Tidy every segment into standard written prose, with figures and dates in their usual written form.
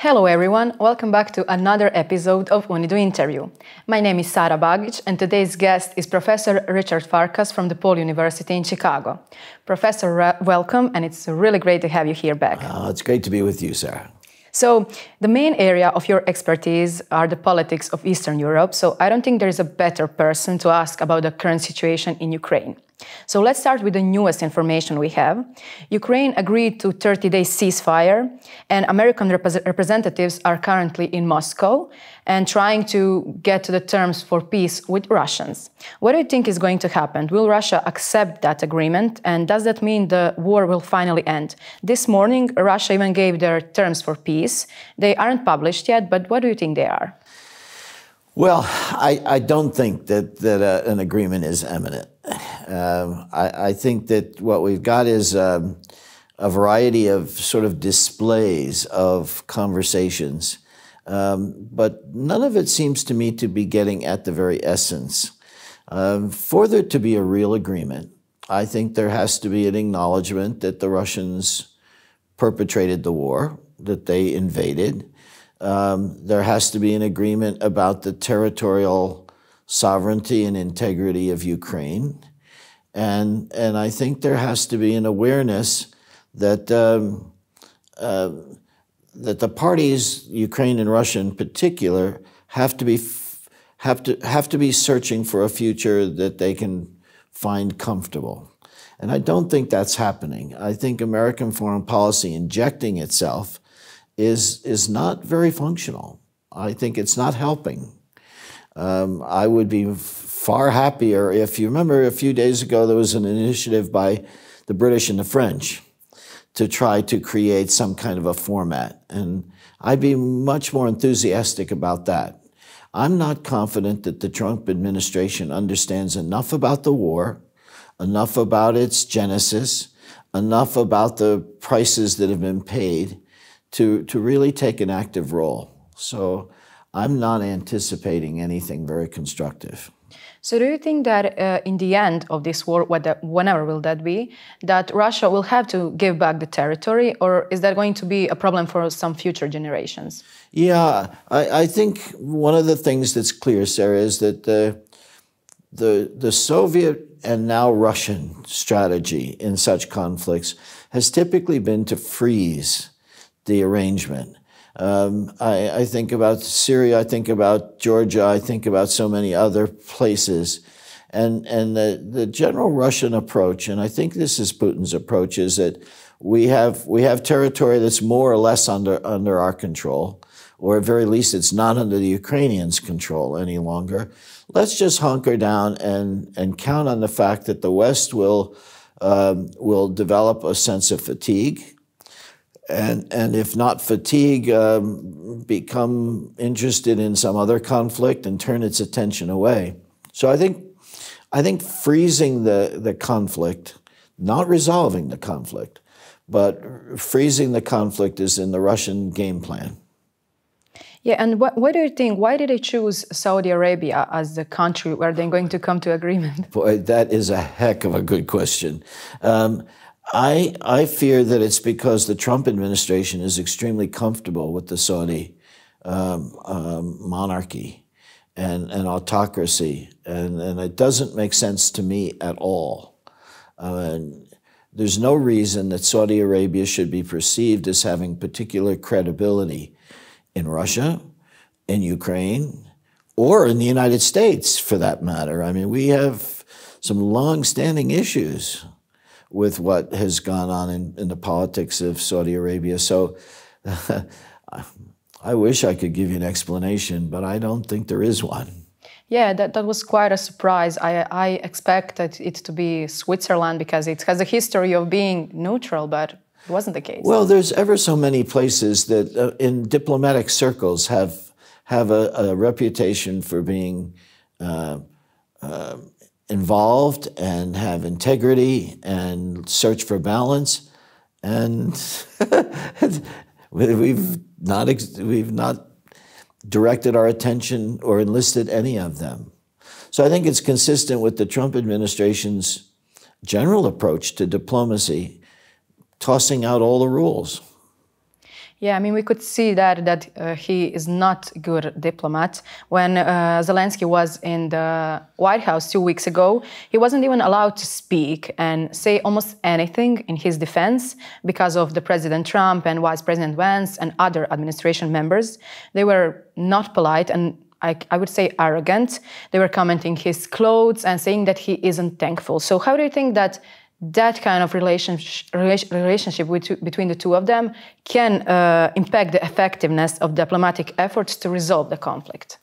Hello everyone, welcome back to another episode of UNIDU Interview. My name is Sara Bagic and today's guest is Professor Richard Farkas from DePaul University in Chicago. Professor, welcome, and it's really great to have you here back. It's great to be with you, Sarah. So, the main area of your expertise are the politics of Eastern Europe, so I don't think there is a better person to ask about the current situation in Ukraine. So let's start with the newest information we have. Ukraine agreed to 30-day ceasefire, and American representatives are currently in Moscow and trying to get to the terms for peace with Russians. What do you think is going to happen? Will Russia accept that agreement, and does that mean the war will finally end? This morning, Russia even gave their terms for peace. They aren't published yet, but what do you think they are? Well, I don't think that an agreement is imminent. I think that what we've got is a variety of sort of displays of conversations, but none of it seems to me to be getting at the very essence. For there to be a real agreement, I think there has to be an acknowledgement that the Russians perpetrated the war, that they invaded. There has to be an agreement about the territorial sovereignty and integrity of Ukraine. And I think there has to be an awareness that that the parties, Ukraine and Russia in particular, have to be searching for a future that they can find comfortable. And I don't think that's happening. I think American foreign policy injecting itself is not very functional. I think it's not helping. I would be far happier if you remember a few days ago there was an initiative by the British and the French to try to create some kind of a format. And I'd be much more enthusiastic about that. I'm not confident that the Trump administration understands enough about the war, enough about its genesis, enough about the prices that have been paid to really take an active role. So I'm not anticipating anything very constructive. So do you think that in the end of this war, whenever will that be, that Russia will have to give back the territory, or is that going to be a problem for some future generations? Yeah, I think one of the things that's clear, Sarah, is that the Soviet and now Russian strategy in such conflicts has typically been to freeze the arrangement. I think about Syria, I think about Georgia, I think about so many other places. And the general Russian approach, and I think this is Putin's approach, is that we have territory that's more or less under our control, or at very least it's not under the Ukrainians' control any longer. Let's just hunker down and count on the fact that the West will develop a sense of fatigue. And if not fatigue, become interested in some other conflict and turn its attention away. So I think freezing the conflict, not resolving the conflict, but freezing the conflict is in the Russian game plan. Yeah, and what do you think? Why did they choose Saudi Arabia as the country where they're going to come to agreement? Boy, that is a heck of a good question. I fear that it's because the Trump administration is extremely comfortable with the Saudi monarchy and autocracy, and it doesn't make sense to me at all. There's no reason that Saudi Arabia should be perceived as having particular credibility in Russia, in Ukraine, or in the United States, for that matter. I mean, we have some long-standing issues with what has gone on in the politics of Saudi Arabia. So I wish I could give you an explanation, but I don't think there is one. Yeah, that was quite a surprise. I expected it to be Switzerland because it has a history of being neutral, but it wasn't the case. Well, there's ever so many places that in diplomatic circles have a reputation for being involved and have integrity and search for balance, and we've not directed our attention or enlisted any of them. So I think it's consistent with the Trump administration's general approach to diplomacy, tossing out all the rules. Yeah, I mean, we could see that he is not a good diplomat. When Zelensky was in the White House 2 weeks ago, he wasn't even allowed to speak and say almost anything in his defense because of the President Trump and Vice President Vance and other administration members. They were not polite and I would say arrogant. They were commenting his clothes and saying that he isn't thankful. So how do you think that kind of relationship between the two of them can impact the effectiveness of diplomatic efforts to resolve the conflict?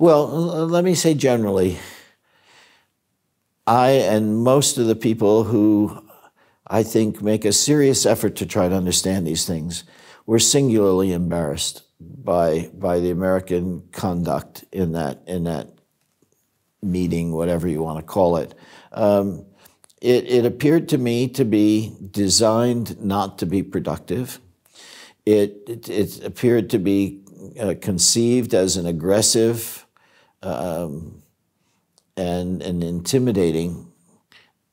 Well, let me say generally, I and most of the people who I think make a serious effort to try to understand these things were singularly embarrassed by the American conduct in that meeting, whatever you want to call it. It appeared to me to be designed not to be productive. It appeared to be conceived as an aggressive and an intimidating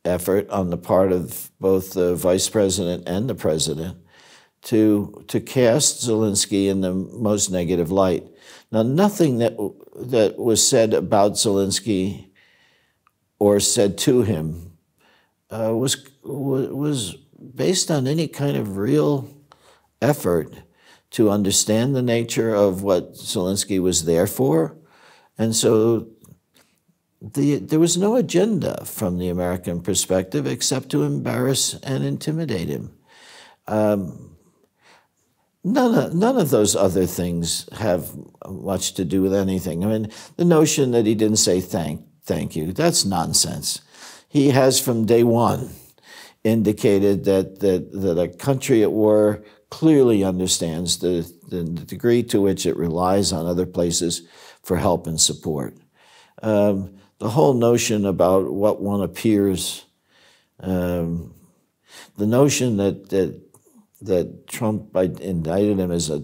effort on the part of both the vice president and the president to cast Zelensky in the most negative light. Now, nothing that was said about Zelensky or said to him was based on any kind of real effort to understand the nature of what Zelensky was there for. And so there was no agenda from the American perspective except to embarrass and intimidate him. None of those other things have much to do with anything. I mean, the notion that he didn't say thank you, that's nonsense. He has from day one indicated that a country at war clearly understands the degree to which it relies on other places for help and support. The whole notion about what one appears, the notion that Trump indicted him as a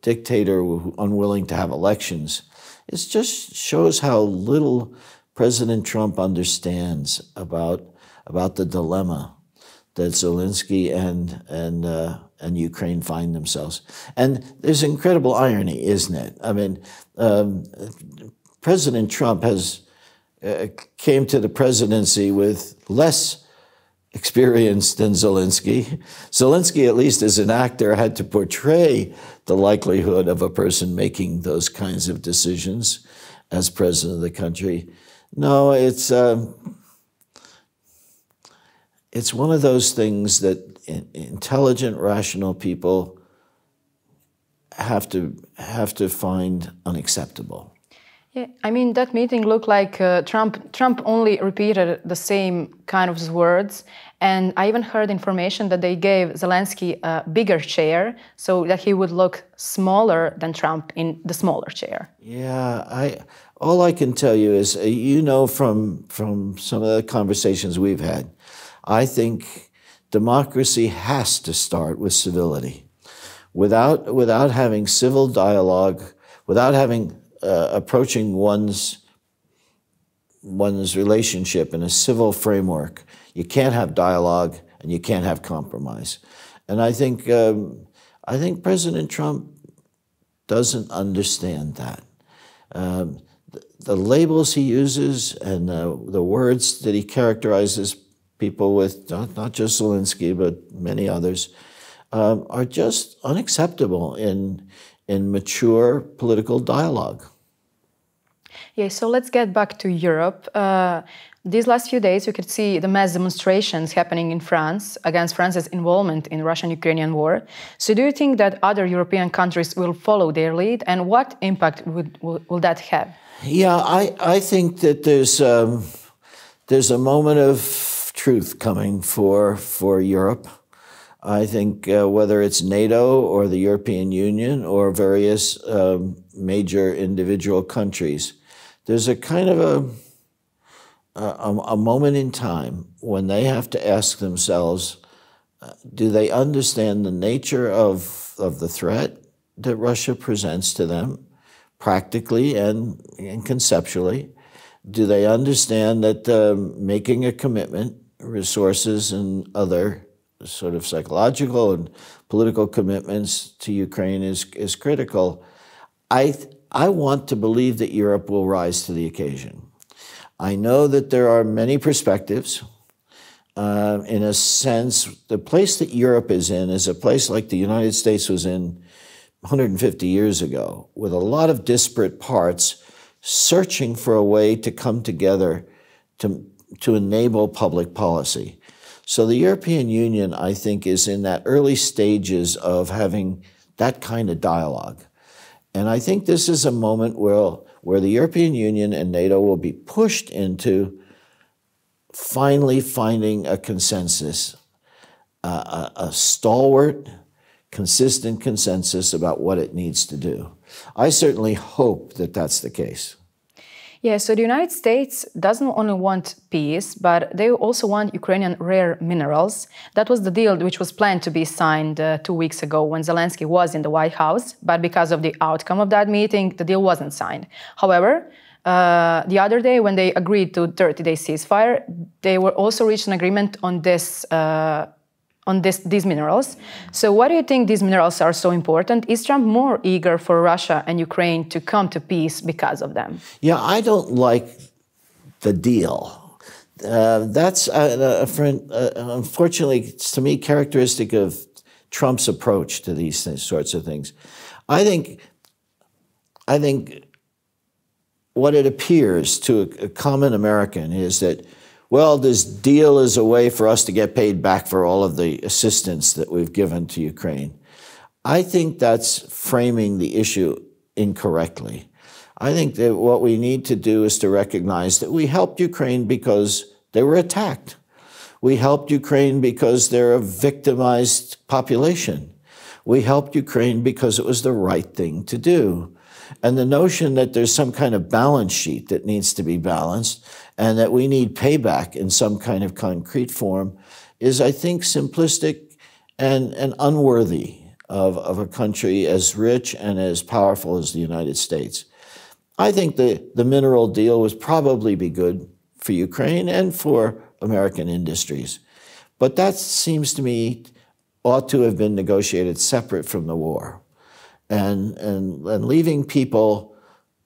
dictator unwilling to have elections, it just shows how little President Trump understands about the dilemma that Zelensky and Ukraine find themselves. And there's incredible irony, isn't it? I mean, President Trump came to the presidency with less experience than Zelensky. Zelensky, at least as an actor, had to portray the likelihood of a person making those kinds of decisions as president of the country. No, it's one of those things that intelligent, rational people have to find unacceptable. Yeah, I mean, that meeting looked like Trump only repeated the same kind of words. And I even heard information that they gave Zelensky a bigger chair so that he would look smaller than Trump in the smaller chair. Yeah, all I can tell you is, you know, from some of the conversations we've had, I think democracy has to start with civility. Without having civil dialogue, without having approaching one's relationship in a civil framework, you can't have dialogue and you can't have compromise. And I think President Trump doesn't understand that. The labels he uses and the words that he characterizes people with, not just Zelensky, but many others, are just unacceptable in mature political dialogue. Yeah, so let's get back to Europe. These last few days, you could see the mass demonstrations happening in France against France's involvement in the Russian-Ukrainian war. So do you think that other European countries will follow their lead, and what impact will that have? Yeah, I think that there's a moment of truth coming for Europe. I think whether it's NATO or the European Union or various major individual countries, there's a kind of a moment in time when they have to ask themselves, do they understand the nature of the threat that Russia presents to them, practically and conceptually? Do they understand that making a commitment, resources and other sort of psychological and political commitments to Ukraine is critical. I want to believe that Europe will rise to the occasion. I know that there are many perspectives. In a sense, the place that Europe is in is a place like the United States was in 150 years ago, with a lot of disparate parts searching for a way to come together to enable public policy. So the European Union, I think, is in that early stages of having that kind of dialogue. And I think this is a moment where the European Union and NATO will be pushed into finally finding a consensus, a stalwart, consistent consensus about what it needs to do. I certainly hope that that's the case. Yeah, so the United States doesn't only want peace, but they also want Ukrainian rare minerals. That was the deal which was planned to be signed 2 weeks ago when Zelensky was in the White House, but because of the outcome of that meeting, the deal wasn't signed. However, the other day when they agreed to 30-day ceasefire, they were also reached an agreement on these minerals. So why do you think these minerals are so important? Is Trump more eager for Russia and Ukraine to come to peace because of them? Yeah, I don't like the deal. That's, unfortunately, to me, characteristic of Trump's approach to these sorts of things. I think what it appears to a common American is that, well, this deal is a way for us to get paid back for all of the assistance that we've given to Ukraine. I think that's framing the issue incorrectly. I think that what we need to do is to recognize that we helped Ukraine because they were attacked. We helped Ukraine because they're a victimized population. We helped Ukraine because it was the right thing to do. And the notion that there's some kind of balance sheet that needs to be balanced and that we need payback in some kind of concrete form is, I think, simplistic and unworthy of a country as rich and as powerful as the United States. I think the mineral deal would probably be good for Ukraine and for American industries. But that seems to me ought to have been negotiated separate from the war. And leaving people,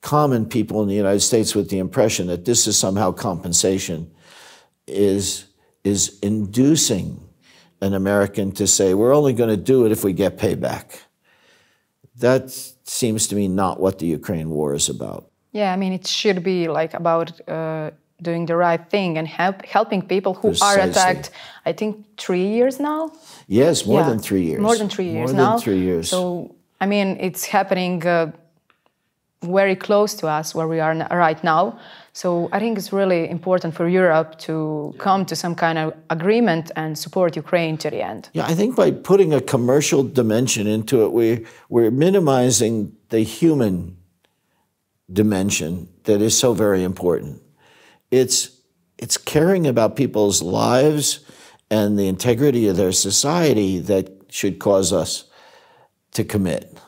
common people in the United States with the impression that this is somehow compensation is inducing an American to say, we're only going to do it if we get payback. That seems to me not what the Ukraine war is about. Yeah, I mean, it should be like about doing the right thing and helping people who are attacked, I think, 3 years now? Yes, more than 3 years. More than 3 years now. More than 3 years. So, I mean, it's happening very close to us where we are right now. So I think it's really important for Europe to come to some kind of agreement and support Ukraine to the end. Yeah, I think by putting a commercial dimension into it, we're minimizing the human dimension that is so very important. It's caring about people's lives and the integrity of their society that should cause us to commit.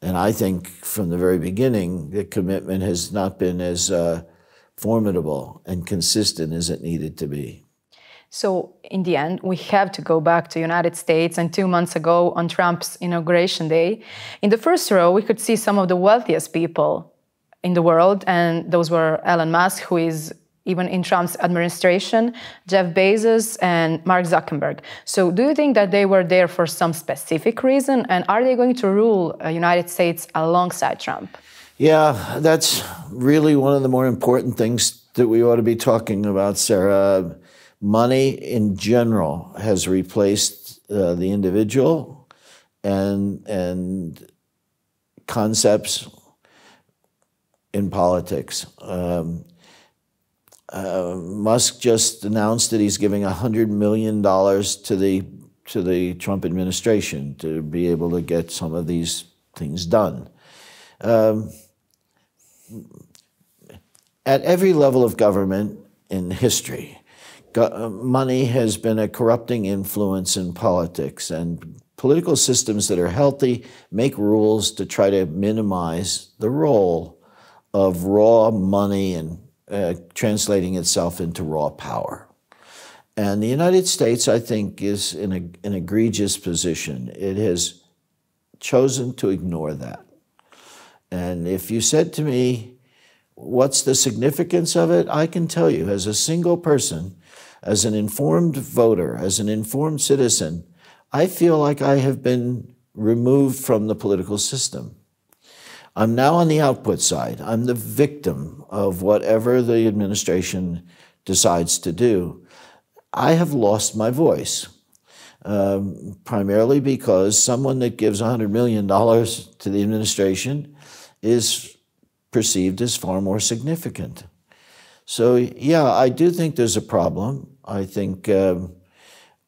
And I think from the very beginning, the commitment has not been as formidable and consistent as it needed to be. So in the end, we have to go back to the United States. And 2 months ago, on Trump's inauguration day, in the first row, we could see some of the wealthiest people in the world. And those were Elon Musk, who is even in Trump's administration, Jeff Bezos and Mark Zuckerberg. So do you think that they were there for some specific reason? And are they going to rule the United States alongside Trump? Yeah, that's really one of the more important things that we ought to be talking about, Sarah. Money in general has replaced the individual and concepts in politics. Musk just announced that he's giving $100 million to the Trump administration to be able to get some of these things done. At every level of government in history, money has been a corrupting influence in politics, and political systems that are healthy make rules to try to minimize the role of raw money and translating itself into raw power. And the United States, I think, is in an egregious position. It has chosen to ignore that. And if you said to me, what's the significance of it? I can tell you, as a single person, as an informed voter, as an informed citizen, I feel like I have been removed from the political system. I'm now on the output side. I'm the victim of whatever the administration decides to do. I have lost my voice, primarily because someone that gives $100 million to the administration is perceived as far more significant. So, yeah, I do think there's a problem. I think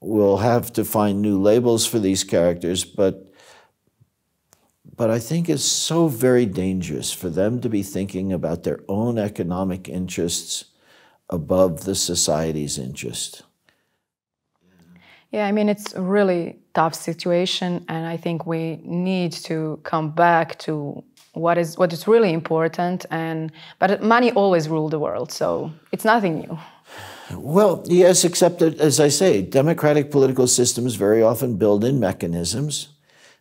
we'll have to find new labels for these characters, but I think it's so very dangerous for them to be thinking about their own economic interests above the society's interest. Yeah, I mean, it's a really tough situation, and I think we need to come back to what is really important. But money always ruled the world, so it's nothing new. Well, yes, except that, as I say, democratic political systems very often build in mechanisms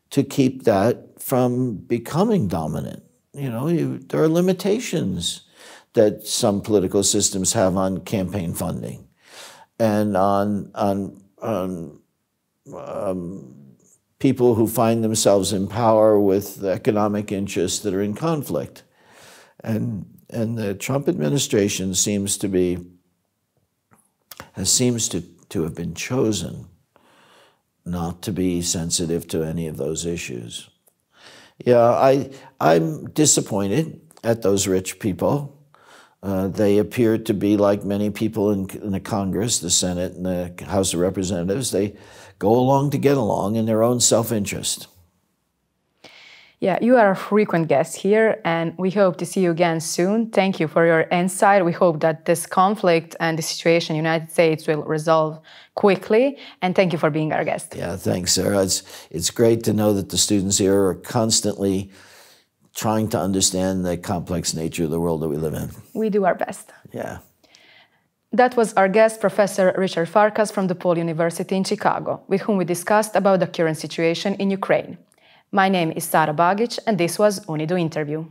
to keep that from becoming dominant. You know, there are limitations that some political systems have on campaign funding and on people who find themselves in power with economic interests that are in conflict. And the Trump administration seems to have been chosen not to be sensitive to any of those issues. Yeah, I'm disappointed at those rich people. They appear to be like many people in the Congress, the Senate, and the House of Representatives. They go along to get along in their own self-interest. Yeah, you are a frequent guest here, and we hope to see you again soon. Thank you for your insight. We hope that this conflict and the situation in the United States will resolve quickly, and thank you for being our guest. Yeah, thanks, Sarah. It's great to know that the students here are constantly trying to understand the complex nature of the world that we live in. We do our best. Yeah. That was our guest, Professor Richard Farkas from DePaul University in Chicago, with whom we discussed about the current situation in Ukraine. My name is Sara Bagic, and this was UNIDU Interview.